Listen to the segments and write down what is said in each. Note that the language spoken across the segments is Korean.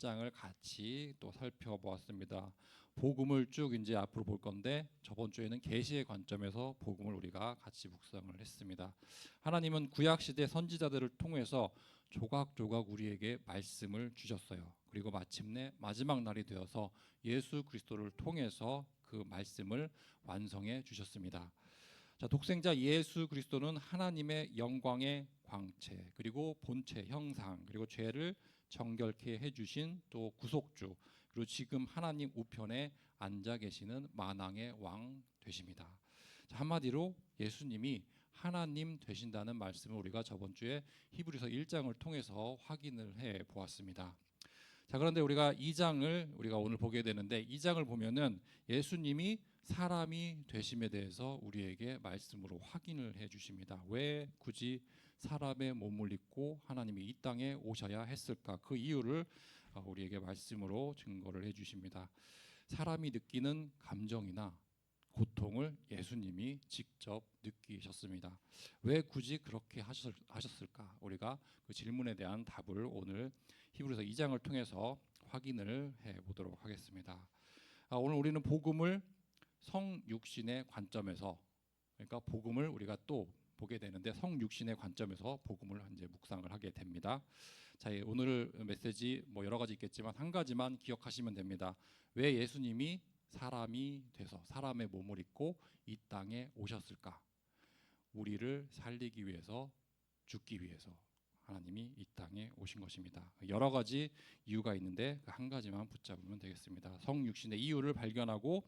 1장을 같이 또 살펴보았습니다. 복음을 쭉 이제 앞으로 볼 건데 저번 주에는 계시의 관점에서 복음을 우리가 같이 묵상을 했습니다. 하나님은 구약 시대 선지자들을 통해서 조각조각 우리에게 말씀을 주셨어요. 그리고 마침내 마지막 날이 되어서 예수 그리스도를 통해서 그 말씀을 완성해 주셨습니다. 자, 독생자 예수 그리스도는 하나님의 영광의 광채, 그리고 본체 형상, 그리고 죄를 정결케 해주신 또 구속주, 그리고 지금 하나님 우편에 앉아 계시는 만왕의 왕 되십니다. 자, 한마디로 예수님이 하나님 되신다는 말씀을 우리가 저번 주에 히브리서 1장을 통해서 확인을 해 보았습니다. 자, 그런데 우리가 2장을 우리가 오늘 보게 되는데 2장을 보면은 예수님이 사람이 되심에 대해서 우리에게 말씀으로 확인을 해 주십니다. 왜 굳이 사람의 몸을 입고 하나님이 이 땅에 오셔야 했을까? 그 이유를 우리에게 말씀으로 증거를 해 주십니다. 사람이 느끼는 감정이나 고통을 예수님이 직접 느끼셨습니다. 왜 굳이 그렇게 하셨을까? 우리가 그 질문에 대한 답을 오늘 히브리서 2장을 통해서 확인을 해 보도록 하겠습니다. 오늘 우리는 복음을 성육신의 관점에서, 그러니까 복음을 우리가 또 보게 되는데 성육신의 관점에서 복음을 이제 묵상을 하게 됩니다. 자, 오늘 메시지 뭐 여러 가지 있겠지만 한 가지만 기억하시면 됩니다. 왜 예수님이 사람이 돼서 사람의 몸을 입고 이 땅에 오셨을까? 우리를 살리기 위해서, 죽기 위해서 하나님이 이 땅에 오신 것입니다. 여러 가지 이유가 있는데 한 가지만 붙잡으면 되겠습니다. 성육신의 이유를 발견하고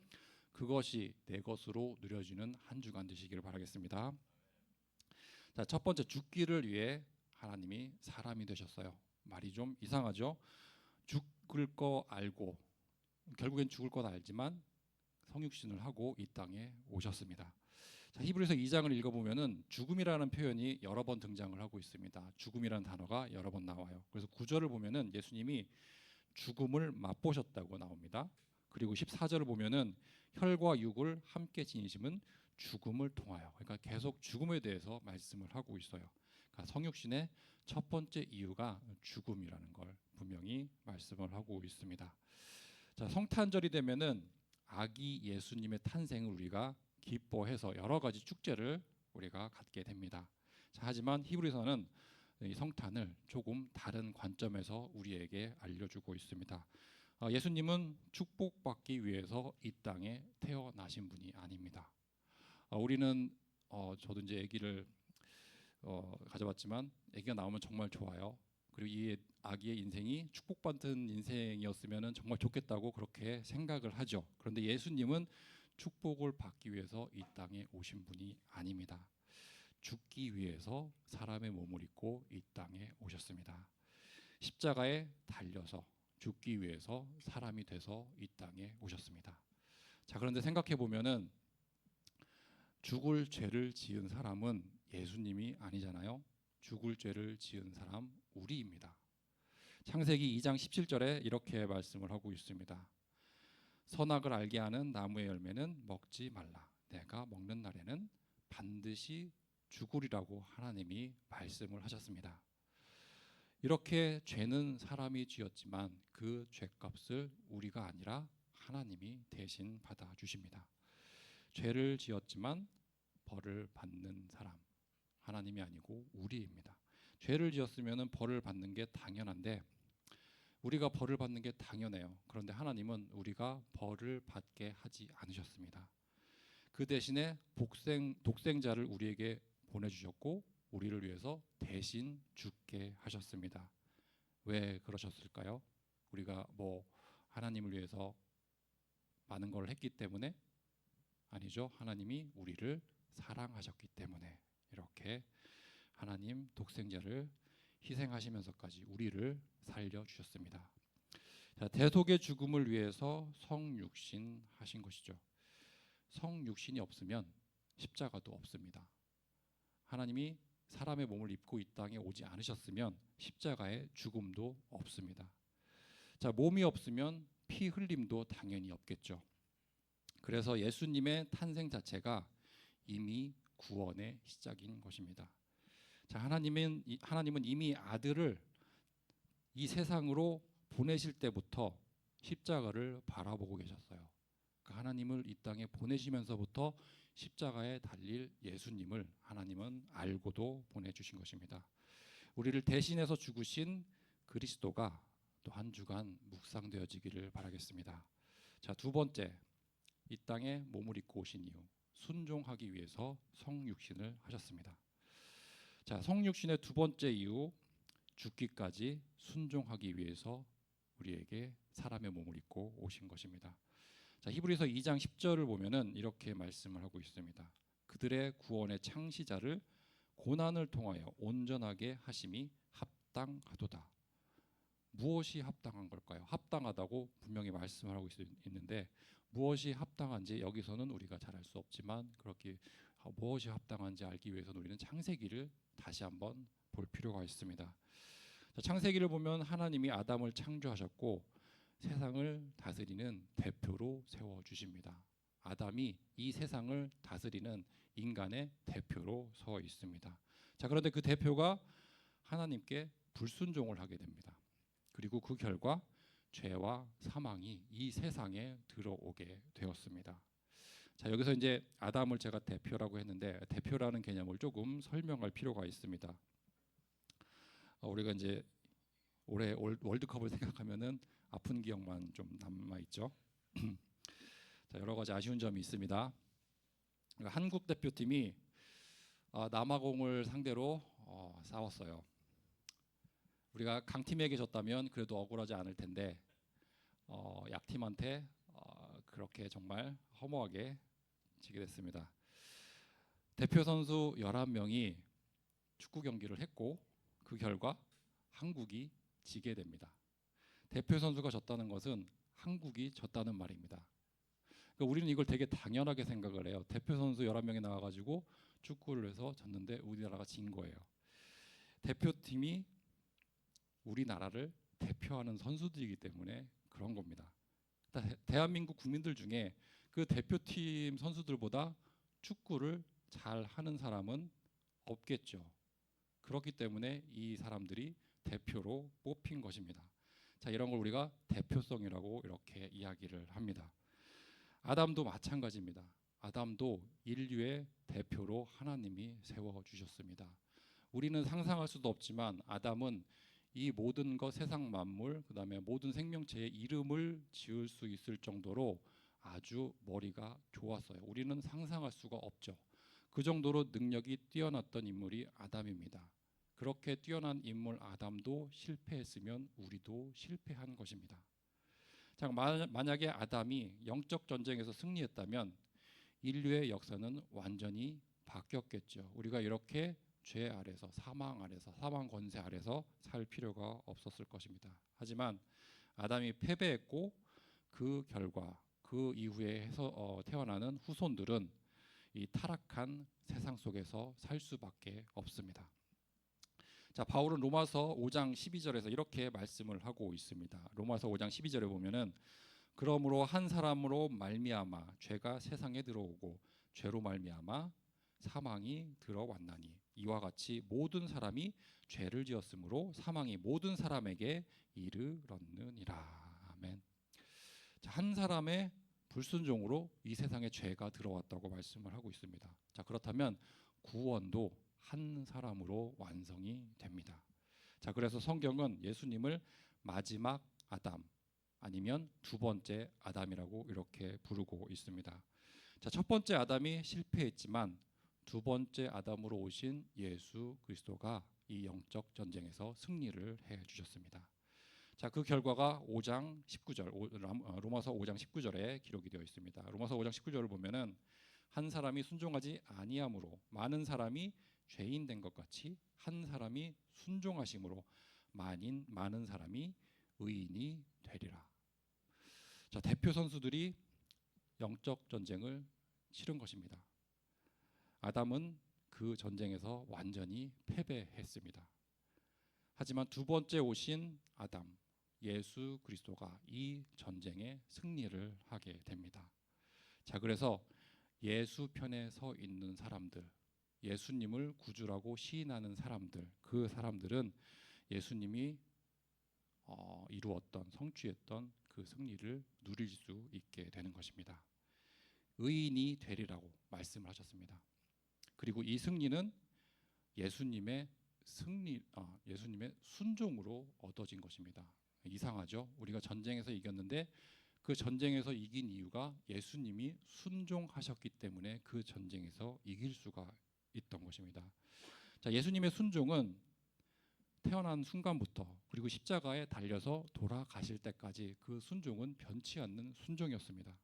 그것이 내 것으로 누려지는 한 주간 되시기를 바라겠습니다. 자, 첫 번째, 죽기를 위해 하나님이 사람이 되셨어요. 말이 좀 이상하죠? 죽을 거 알고 결국엔 죽을 것 알지만 성육신을 하고 이 땅에 오셨습니다. 자, 히브리서 2장을 읽어보면은 죽음이라는 표현이 여러 번 등장을 하고 있습니다. 죽음이라는 단어가 여러 번 나와요. 그래서 9절을 보면은 예수님이 죽음을 맛보셨다고 나옵니다. 그리고 14절을 보면은 혈과 육을 함께 지니심은 죽음을 통하여, 그러니까 계속 죽음에 대해서 말씀을 하고 있어요. 그러니까 성육신의 첫 번째 이유가 죽음이라는 걸 분명히 말씀을 하고 있습니다. 자, 성탄절이 되면은 아기 예수님의 탄생을 우리가 기뻐해서 여러 가지 축제를 우리가 갖게 됩니다. 자, 하지만 히브리서는 이 성탄을 조금 다른 관점에서 우리에게 알려주고 있습니다. 예수님은 축복받기 위해서 이 땅에 태어나신 분이 아닙니다. 우리는 저도 이제 아기를 가져봤지만 아기가 나오면 정말 좋아요. 그리고 이 아기의 인생이 축복받은 인생이었으면 정말 좋겠다고 그렇게 생각을 하죠. 그런데 예수님은 축복을 받기 위해서 이 땅에 오신 분이 아닙니다. 죽기 위해서 사람의 몸을 입고 이 땅에 오셨습니다. 십자가에 달려서 죽기 위해서 사람이 돼서 이 땅에 오셨습니다. 자, 그런데 생각해 보면은 죽을 죄를 지은 사람은 예수님이 아니잖아요. 죽을 죄를 지은 사람 우리입니다. 창세기 2장 17절에 이렇게 말씀을 하고 있습니다. 선악을 알게 하는 나무의 열매는 먹지 말라. 내가 먹는 날에는 반드시 죽으리라고 하나님이 말씀을 하셨습니다. 이렇게 죄는 사람이 지었지만 그 죄값을 우리가 아니라 하나님이 대신 받아주십니다. 죄를 지었지만 벌을 받는 사람 하나님이 아니고 우리입니다. 죄를 지었으면 벌을 받는 게 당연한데 우리가 벌을 받는 게 당연해요. 그런데 하나님은 우리가 벌을 받게 하지 않으셨습니다. 그 대신에 독생자를 우리에게 보내주셨고 우리를 위해서 대신 죽게 하셨습니다. 왜 그러셨을까요? 우리가 뭐 하나님을 위해서 많은 걸 했기 때문에? 아니죠. 하나님이 우리를 사랑하셨기 때문에 이렇게 하나님 독생자를 희생하시면서까지 우리를 살려주셨습니다. 자, 대속의 죽음을 위해서 성육신 하신 것이죠. 성육신이 없으면 십자가도 없습니다. 하나님이 사람의 몸을 입고 이 땅에 오지 않으셨으면 십자가의 죽음도 없습니다. 자, 몸이 없으면 피 흘림도 당연히 없겠죠. 그래서 예수님의 탄생 자체가 이미 구원의 시작인 것입니다. 자, 하나님은 이미 아들을 이 세상으로 보내실 때부터 십자가를 바라보고 계셨어요. 그러니까 하나님을 이 땅에 보내시면서부터 십자가에 달릴 예수님을 하나님은 알고도 보내주신 것입니다. 우리를 대신해서 죽으신 그리스도가 또 한 주간 묵상되어지기를 바라겠습니다. 자, 두 번째, 이 땅에 몸을 입고 오신 이유, 순종하기 위해서 성육신을 하셨습니다. 자, 성육신의 두 번째 이유, 죽기까지 순종하기 위해서 우리에게 사람의 몸을 입고 오신 것입니다. 자, 히브리서 2장 10절을 보면은 이렇게 말씀을 하고 있습니다. 그들의 구원의 창시자를 고난을 통하여 온전하게 하심이 합당하도다. 무엇이 합당한 걸까요? 합당하다고 분명히 말씀을 하고 있는데 무엇이 합당한지 여기서는 우리가 잘 알 수 없지만 그렇게 무엇이 합당한지 알기 위해서는 우리는 창세기를 다시 한번 볼 필요가 있습니다. 자, 창세기를 보면 하나님이 아담을 창조하셨고 세상을 다스리는 대표로 세워주십니다. 아담이 이 세상을 다스리는 인간의 대표로 서 있습니다. 자, 그런데 그 대표가 하나님께 불순종을 하게 됩니다. 그리고 그 결과 죄와 사망이 이 세상에 들어오게 되었습니다. 자, 여기서 이제 아담을 제가 대표라고 했는데 대표라는 개념을 조금 설명할 필요가 있습니다. 우리가 이제 올해 월드컵을 생각하면은 아픈 기억만 좀 남아 있죠. 자, 여러 가지 아쉬운 점이 있습니다. 그러니까 한국 대표팀이 남아공을 상대로 싸웠어요. 우리가 강팀에게 졌다면 그래도 억울하지 않을 텐데 약팀한테 그렇게 정말 허무하게 지게 됐습니다. 대표 선수 11명이 축구 경기를 했고 그 결과 한국이 지게 됩니다. 대표 선수가 졌다는 것은 한국이 졌다는 말입니다. 그러니까 우리는 이걸 되게 당연하게 생각을 해요. 대표 선수 11명이 나와가지고 축구를 해서 졌는데 우리나라가 진 거예요. 대표팀이 우리나라를 대표하는 선수들이기 때문에 그런 겁니다. 대한민국 국민들 중에 그 대표팀 선수들보다 축구를 잘 하는 사람은 없겠죠. 그렇기 때문에 이 사람들이 대표로 뽑힌 것입니다. 자, 이런 걸 우리가 대표성이라고 이렇게 이야기를 합니다. 아담도 마찬가지입니다. 아담도 인류의 대표로 하나님이 세워주셨습니다. 우리는 상상할 수도 없지만 아담은 이 모든 것 세상 만물 그다음에 모든 생명체의 이름을 지을 수 있을 정도로 아주 머리가 좋았어요. 우리는 상상할 수가 없죠. 그 정도로 능력이 뛰어났던 인물이 아담입니다. 그렇게 뛰어난 인물 아담도 실패했으면 우리도 실패한 것입니다. 자, 만약에 아담이 영적 전쟁에서 승리했다면 인류의 역사는 완전히 바뀌었겠죠. 우리가 이렇게 죄 아래서 사망 아래서 사망 권세 아래서 살 필요가 없었을 것입니다. 하지만 아담이 패배했고 그 결과 그 이후에 태어나는 후손들은 이 타락한 세상 속에서 살 수밖에 없습니다. 자, 바울은 로마서 5장 12절에서 이렇게 말씀을 하고 있습니다. 로마서 5장 12절에 보면은 그러므로 한 사람으로 말미암아 죄가 세상에 들어오고 죄로 말미암아 사망이 들어왔나니 이와 같이 모든 사람이 죄를 지었으므로 사망이 모든 사람에게 이르렀느니라. 아멘. 자, 한 사람의 불순종으로 이 세상에 죄가 들어왔다고 말씀을 하고 있습니다. 자, 그렇다면 구원도 한 사람으로 완성이 됩니다. 자, 그래서 성경은 예수님을 마지막 아담 아니면 두 번째 아담이라고 이렇게 부르고 있습니다. 자, 첫 번째 아담이 실패했지만 두 번째 아담으로 오신 예수 그리스도가 이 영적 전쟁에서 승리를 해 주셨습니다. 자, 그 결과가 5장 19절 로마서 5장 19절에 기록이 되어 있습니다. 로마서 5장 19절을 보면은 한 사람이 순종하지 아니함으로 많은 사람이 죄인 된 것 같이 한 사람이 순종하심으로 많은 사람이 의인이 되리라. 자, 대표 선수들이 영적 전쟁을 치른 것입니다. 아담은 그 전쟁에서 완전히 패배했습니다. 하지만 두 번째 오신 아담, 예수 그리스도가 이 전쟁에 승리를 하게 됩니다. 자, 그래서 예수 편에 서 있는 사람들, 예수님을 구주라고 시인하는 사람들, 그 사람들은 예수님이 이루었던 성취했던 그 승리를 누릴 수 있게 되는 것입니다. 의인이 되리라고 말씀을 하셨습니다. 그리고 이 승리는 예수님의 예수님의 순종으로 얻어진 것입니다. 이상하죠? 우리가 전쟁에서 이겼는데 그 전쟁에서 이긴 이유가 예수님이 순종하셨기 때문에 그 전쟁에서 이길 수가 있던 것입니다. 자, 예수님의 순종은 태어난 순간부터 그리고 십자가에 달려서 돌아가실 때까지 그 순종은 변치 않는 순종이었습니다.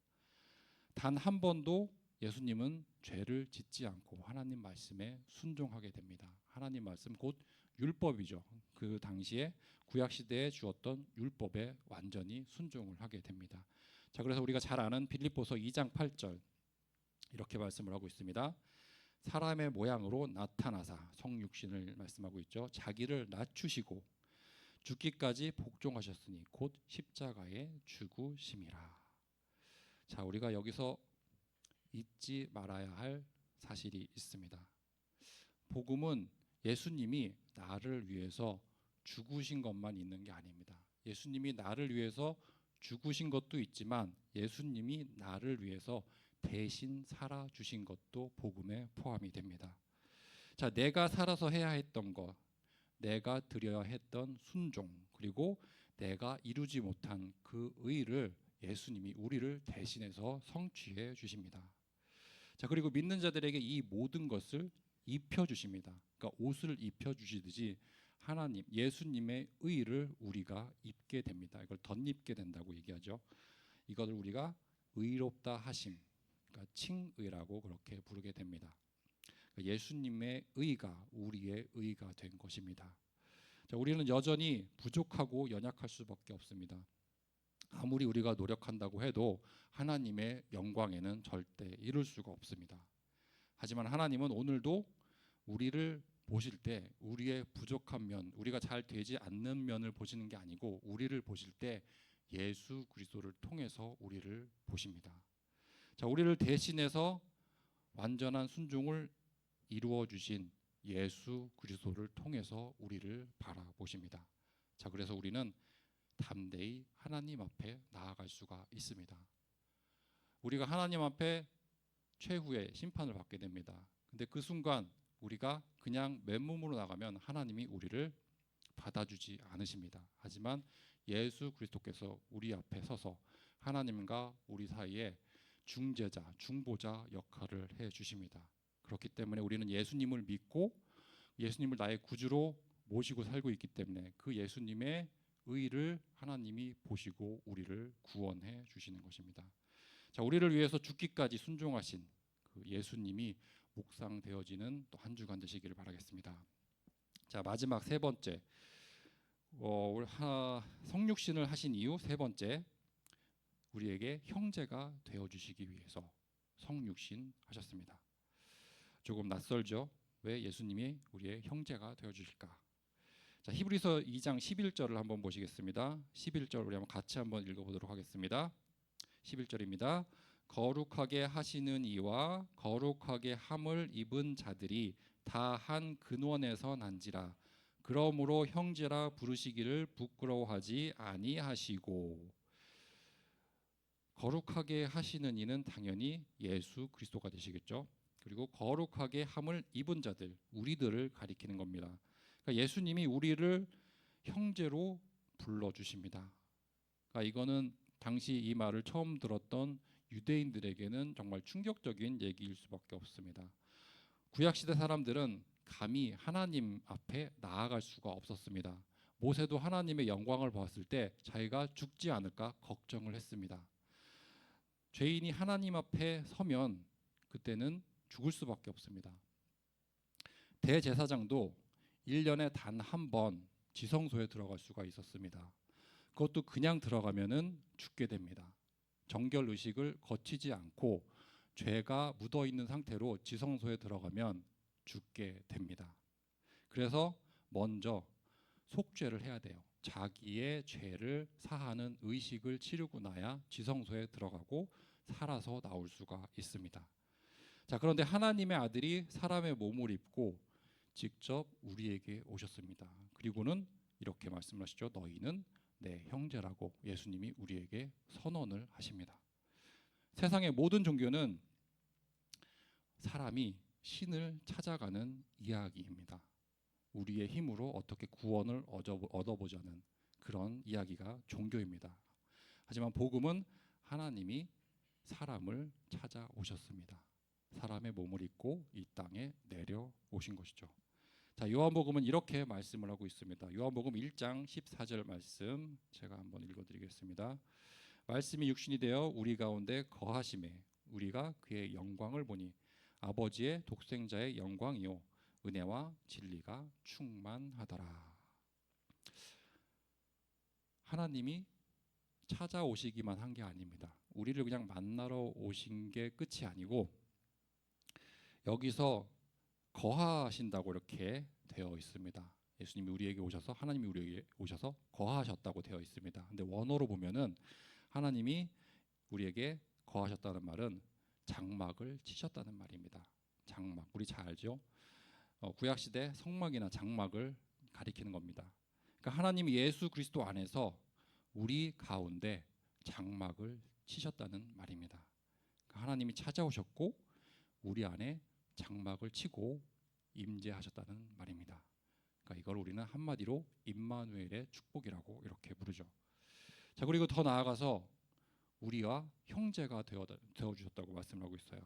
단 한 번도 예수님은 죄를 짓지 않고 하나님 말씀에 순종하게 됩니다. 하나님 말씀 곧 율법이죠. 그 당시에 구약 시대에 주었던 율법에 완전히 순종을 하게 됩니다. 자, 그래서 우리가 잘 아는 빌립보서 2장 8절 이렇게 말씀을 하고 있습니다. 사람의 모양으로 나타나사 성육신을 말씀하고 있죠. 자기를 낮추시고 죽기까지 복종하셨으니 곧 십자가에 죽으심이라. 자, 우리가 여기서 잊지 말아야 할 사실이 있습니다. 복음은 예수님이 나를 위해서 죽으신 것만 있는 게 아닙니다. 예수님이 나를 위해서 죽으신 것도 있지만 예수님이 나를 위해서 대신 살아 주신 것도 복음에 포함이 됩니다. 자, 내가 살아서 해야 했던 것, 내가 드려야 했던 순종, 그리고 내가 이루지 못한 그 의를 예수님이 우리를 대신해서 성취해 주십니다. 자, 그리고 믿는 자들에게 이 모든 것을 입혀 주십니다. 그러니까 옷을 입혀 주시듯이 하나님, 예수님의 의를 우리가 입게 됩니다. 이걸 덧입게 된다고 얘기하죠. 이것을 우리가 의롭다 하심, 그러니까 칭의라고 그렇게 부르게 됩니다. 그러니까 예수님의 의가 우리의 의가 된 것입니다. 자, 우리는 여전히 부족하고 연약할 수밖에 없습니다. 아무리 우리가 노력한다고 해도 하나님의 영광에는 절대 이룰 수가 없습니다. 하지만 하나님은 오늘도 우리를 보실 때 우리의 부족한 면, 우리가 잘 되지 않는 면을 보시는 게 아니고 우리를 보실 때 예수 그리스도를 통해서 우리를 보십니다. 자, 우리를 대신해서 완전한 순종을 이루어 주신 예수 그리스도를 통해서 우리를 바라보십니다. 자, 그래서 우리는 담대히 하나님 앞에 나아갈 수가 있습니다. 우리가 하나님 앞에 최후의 심판을 받게 됩니다. 근데 그 순간 우리가 그냥 맨몸으로 나가면 하나님이 우리를 받아주지 않으십니다. 하지만 예수 그리스도께서 우리 앞에 서서 하나님과 우리 사이에 중재자, 중보자 역할을 해 주십니다. 그렇기 때문에 우리는 예수님을 믿고 예수님을 나의 구주로 모시고 살고 있기 때문에 그 예수님의 의를 하나님이 보시고 우리를 구원해 주시는 것입니다. 자, 우리를 위해서 죽기까지 순종하신 그 예수님이 묵상되어지는 또 한 주간 되시기를 바라겠습니다. 자, 마지막 세 번째, 성육신을 하신 이유 세 번째, 우리에게 형제가 되어 주시기 위해서 성육신 하셨습니다. 조금 낯설죠? 왜 예수님이 우리의 형제가 되어 주실까? 자, 히브리서 2장 11절을 한번 보시겠습니다. 11절 우리 한번 같이 한번 읽어보도록 하겠습니다. 11절입니다. 거룩하게 하시는 이와 거룩하게 함을 입은 자들이 다 한 근원에서 난지라. 그러므로 형제라 부르시기를 부끄러워하지 아니하시고. 거룩하게 하시는 이는 당연히 예수 그리스도가 되시겠죠. 그리고 거룩하게 함을 입은 자들, 우리들을 가리키는 겁니다. 그러니까 예수님이 우리를 형제로 불러주십니다. 그러니까 이거는 당시 이 말을 처음 들었던 유대인들에게는 정말 충격적인 얘기일 수밖에 없습니다. 구약시대 사람들은 감히 하나님 앞에 나아갈 수가 없었습니다. 모세도 하나님의 영광을 봤을 때 자기가 죽지 않을까 걱정을 했습니다. 죄인이 하나님 앞에 서면 그때는 죽을 수밖에 없습니다. 대제사장도 1년에 단 한 번 지성소에 들어갈 수가 있었습니다. 그것도 그냥 들어가면은 죽게 됩니다. 정결 의식을 거치지 않고 죄가 묻어 있는 상태로 지성소에 들어가면 죽게 됩니다. 그래서 먼저 속죄를 해야 돼요. 자기의 죄를 사하는 의식을 치르고 나야 지성소에 들어가고 살아서 나올 수가 있습니다. 자, 그런데 하나님의 아들이 사람의 몸을 입고 직접 우리에게 오셨습니다. 그리고는 이렇게 말씀하시죠. 너희는 내 형제라고 예수님이 우리에게 선언을 하십니다. 세상의 모든 종교는 사람이 신을 찾아가는 이야기입니다. 우리의 힘으로 어떻게 구원을 얻어보자는 그런 이야기가 종교입니다. 하지만 복음은 하나님이 사람을 찾아오셨습니다. 사람의 몸을 입고 이 땅에 내려오신 것이죠. 자, 요한복음은 이렇게 말씀을 하고 있습니다. 요한복음 1장 14절 말씀 제가 한번 읽어드리겠습니다. 말씀이 육신이 되어 우리 가운데 거하심에 우리가 그의 영광을 보니 아버지의 독생자의 영광이요 은혜와 진리가 충만하더라. 하나님이 찾아오시기만 한 게 아닙니다. 우리를 그냥 만나러 오신 게 끝이 아니고 여기서 거하신다고 이렇게 되어 있습니다. 예수님이 우리에게 오셔서 하나님이 우리에게 오셔서 거하셨다고 되어 있습니다. 근데 원어로 보면은 하나님이 우리에게 거하셨다는 말은 장막을 치셨다는 말입니다. 장막 우리 잘 알죠? 구약 시대 성막이나 장막을 가리키는 겁니다. 그러니까 하나님이 예수 그리스도 안에서 우리 가운데 장막을 치셨다는 말입니다. 그러니까 하나님이 찾아오셨고 우리 안에 장막을 치고 임재하셨다는 말입니다. 그러니까 이걸 우리는 한마디로 임마누엘의 축복이라고 이렇게 부르죠. 자, 그리고 더 나아가서 우리와 형제가 되어 주셨다고 말씀을 하고 있어요.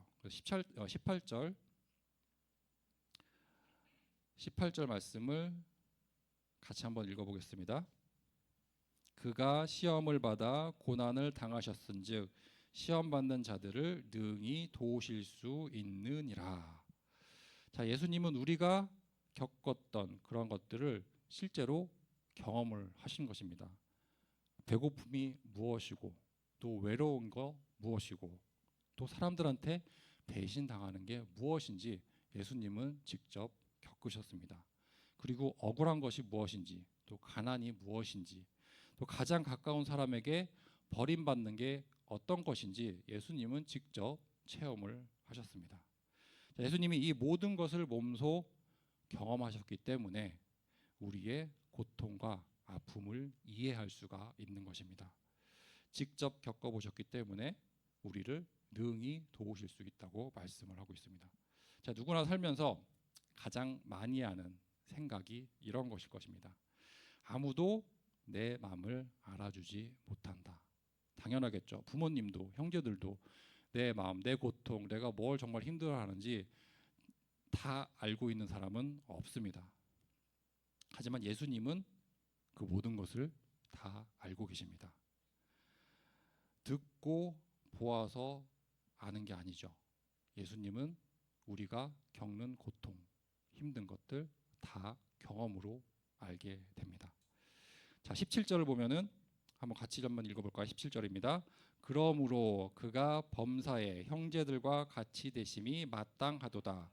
18절 말씀을 같이 한번 읽어보겠습니다. 그가 시험을 받아 고난을 당하셨은즉 시험 받는 자들을 능히 도우실 수 있느니라. 자, 예수님은 우리가 겪었던 그런 것들을 실제로 경험을 하신 것입니다. 배고픔이 무엇이고 또 외로운 거 무엇이고 또 사람들한테 배신당하는 게 무엇인지 예수님은 직접 겪으셨습니다. 그리고 억울한 것이 무엇인지 또 가난이 무엇인지 또 가장 가까운 사람에게 버림받는 게 어떤 것인지 예수님은 직접 체험을 하셨습니다. 예수님이 이 모든 것을 몸소 경험하셨기 때문에 우리의 고통과 아픔을 이해할 수가 있는 것입니다. 직접 겪어보셨기 때문에 우리를 능히 도우실 수 있다고 말씀을 하고 있습니다. 자, 누구나 살면서 가장 많이 하는 생각이 이런 것일 것입니다. 아무도 내 마음을 알아주지 못한다. 당연하겠죠. 부모님도 형제들도 내 마음, 내 고통, 내가 뭘 정말 힘들어하는지 다 알고 있는 사람은 없습니다. 하지만 예수님은 그 모든 것을 다 알고 계십니다. 듣고 보아서 아는 게 아니죠. 예수님은 우리가 겪는 고통, 힘든 것들 다 경험으로 알게 됩니다. 자, 17절을 보면은 한번 같이 읽어볼까요? 17절입니다. 그러므로 그가 범사에 형제들과 같이 되심이 마땅하도다.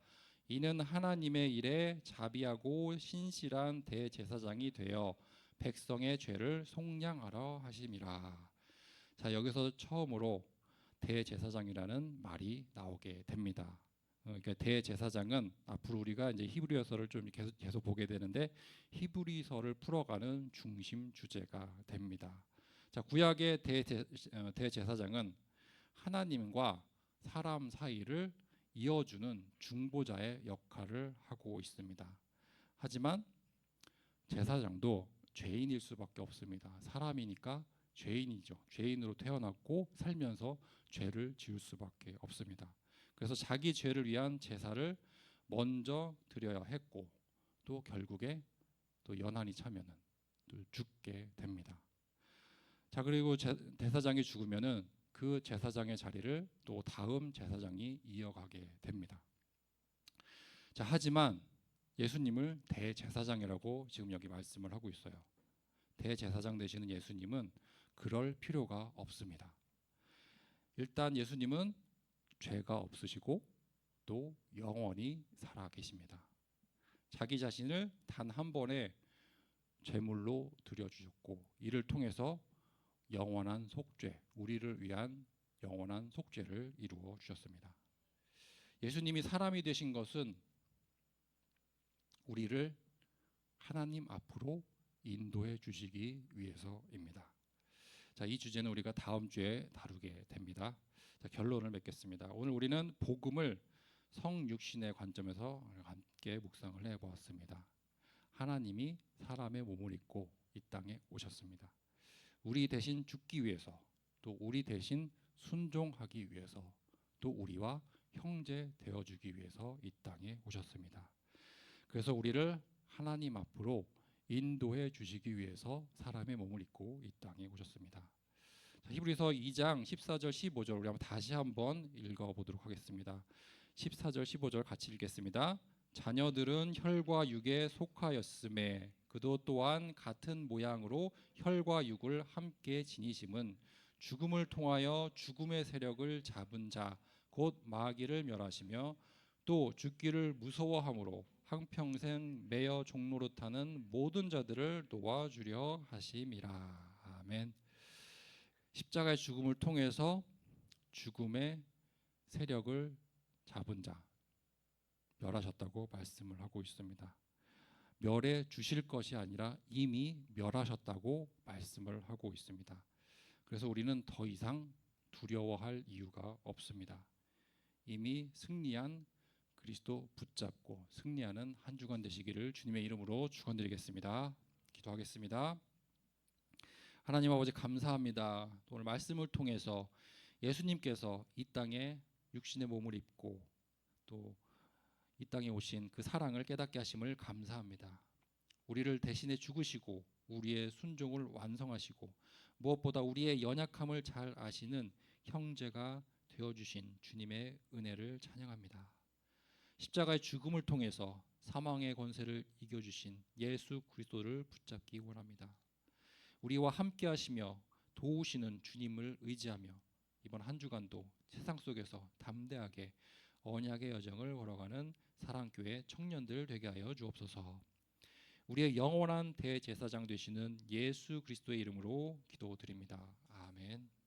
이는 하나님의 일에 자비하고 신실한 대제사장이 되어 백성의 죄를 속량하러 하심이라. 자, 여기서 처음으로 대제사장이라는 말이 나오게 됩니다. 그러니까 대제사장은 앞으로 우리가 이제 히브리서를 좀 계속 보게 되는데 히브리서를 풀어가는 중심 주제가 됩니다. 자, 구약의 대제사장은 하나님과 사람 사이를 이어주는 중보자의 역할을 하고 있습니다. 하지만 제사장도 죄인일 수밖에 없습니다. 사람이니까 죄인이죠. 죄인으로 태어났고 살면서 죄를 지을 수밖에 없습니다. 그래서 자기 죄를 위한 제사를 먼저 드려야 했고 또 결국에 또 연한이 차면은 또 죽게 됩니다. 자, 그리고 대사장이 죽으면은 그 제사장의 자리를 또 다음 제사장이 이어가게 됩니다. 자, 하지만 예수님을 대제사장이라고 지금 여기 말씀을 하고 있어요. 대제사장 되시는 예수님은 그럴 필요가 없습니다. 일단 예수님은 죄가 없으시고 또 영원히 살아 계십니다. 자기 자신을 단 한 번에 제물로 드려주셨고 이를 통해서 영원한 속죄, 우리를 위한 영원한 속죄를 이루어 주셨습니다. 예수님이 사람이 되신 것은 우리를 하나님 앞으로 인도해 주시기 위해서입니다. 자, 이 주제는 우리가 다음 주에 다루게 됩니다. 자, 결론을 맺겠습니다. 오늘 우리는 복음을 성육신의 관점에서 함께 묵상을 해보았습니다. 하나님이 사람의 몸을 입고 이 땅에 오셨습니다. 우리 대신 죽기 위해서, 또 우리 대신 순종하기 위해서, 또 우리와 형제 되어주기 위해서 이 땅에 오셨습니다. 그래서 우리를 하나님 앞으로 인도해 주시기 위해서 사람의 몸을 입고 이 땅에 오셨습니다. 자, 히브리서 2장 14절 15절 우리 다시 한번 읽어보도록 하겠습니다. 14절 15절 같이 읽겠습니다. 자녀들은 혈과 육에 속하였음에 그도 또한 같은 모양으로 혈과 육을 함께 지니심은 죽음을 통하여 죽음의 세력을 잡은 자 곧 마귀를 멸하시며 또 죽기를 무서워함으로 한평생 매여 종노릇하는 모든 자들을 도와주려 하심이라. 아멘. 십자가의 죽음을 통해서 죽음의 세력을 잡은 자 멸하셨다고 말씀을 하고 있습니다. 멸해 주실 것이 아니라 이미 멸하셨다고 말씀을 하고 있습니다. 그래서 우리는 더 이상 두려워할 이유가 없습니다. 이미 승리한 그리스도 붙잡고 승리하는 한 주간 되시기를 주님의 이름으로 축원드리겠습니다. 기도하겠습니다. 하나님 아버지 감사합니다. 오늘 말씀을 통해서 예수님께서 이 땅에 육신의 몸을 입고 또 이 땅에 오신 그 사랑을 깨닫게 하심을 감사합니다. 우리를 대신해 죽으시고 우리의 순종을 완성하시고 무엇보다 우리의 연약함을 잘 아시는 형제가 되어주신 주님의 은혜를 찬양합니다. 십자가의 죽음을 통해서 사망의 권세를 이겨주신 예수 그리스도를 붙잡기 원합니다. 우리와 함께 하시며 도우시는 주님을 의지하며 이번 한 주간도 세상 속에서 담대하게 언약의 여정을 걸어가는 사랑교회 청년들 되게 하여 주옵소서. 우리의 영원한 대제사장 되시는 예수 그리스도의 이름으로 기도드립니다. 아멘.